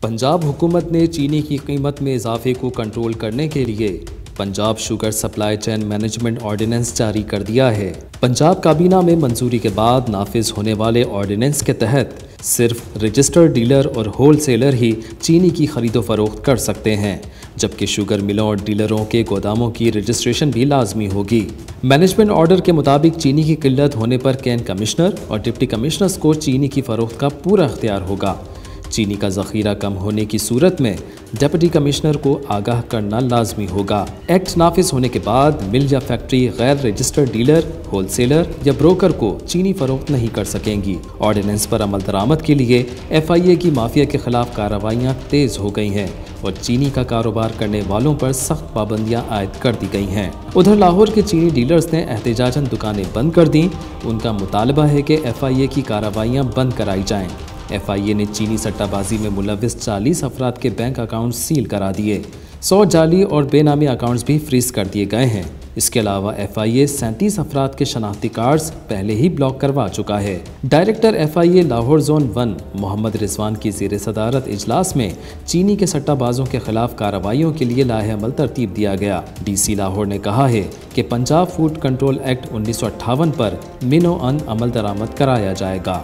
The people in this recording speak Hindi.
पंजाब हुकूमत ने चीनी की कीमत में इजाफे को कंट्रोल करने के लिए Punjab sugar supply chain management ordinance जारी कर दिया है। पंजाब काबीना में मंजूरी के बाद नाफिज होने वाले ऑर्डिनेंस के तहत सिर्फ रजिस्टर्ड डीलर और होल सेलर ही चीनी की खरीदो फरोख्त कर सकते हैं, जबकि शुगर मिलों और डीलरों के गोदामों की रजिस्ट्रेशन भी लाजमी होगी। मैनेजमेंट ऑर्डर के मुताबिक चीनी की किल्लत होने पर कैन कमिश्नर और डिप्टी कमिश्नर्स को चीनी की फरोख्त का पूरा इख्तियार होगा। चीनी का ज़ख़ीरा कम होने की सूरत में डिप्टी कमिश्नर को आगाह करना लाजमी होगा। एक्ट नाफिज होने के बाद मिल या फैक्ट्री गैर रजिस्टर्ड डीलर, होलसेलर या ब्रोकर को चीनी फरोख्त नहीं कर सकेंगी। ऑर्डिनेंस पर अमल दरामद के लिए FIA की माफिया के खिलाफ कार्रवाइयाँ तेज हो गई हैं और चीनी का कारोबार करने वालों पर सख्त पाबंदियां आयद कर दी गई हैं। उधर लाहौर के चीनी डीलर्स ने एहतजाजन दुकानें बंद कर दी। उनका मुतालबा है कि FIA की कार्रवाइयां बंद कराई जाएं। FIA ने चीनी सट्टाबाजी में मुलविस 40 अफराद के बैंक अकाउंट सील करा दिए। 100 जाली और बेनामी अकाउंट्स भी फ्रीज कर दिए गए हैं। इसके अलावा FIA 37 अफराद के शनाख्ती कार्ड्स पहले ही ब्लॉक करवा चुका है। Director FIA Lahore zone 1 Mohammad Rizwan की ज़ेर सदारत इजलास में चीनी के सट्टाबाजों के खिलाफ कार्रवाइयों के लिए लाहे अमल तरतीब दिया गया। DC लाहौर ने कहा है कि पंजाब फूड कंट्रोल एक्ट 1958 पर मिनो अन अमल दरामद कराया जाएगा।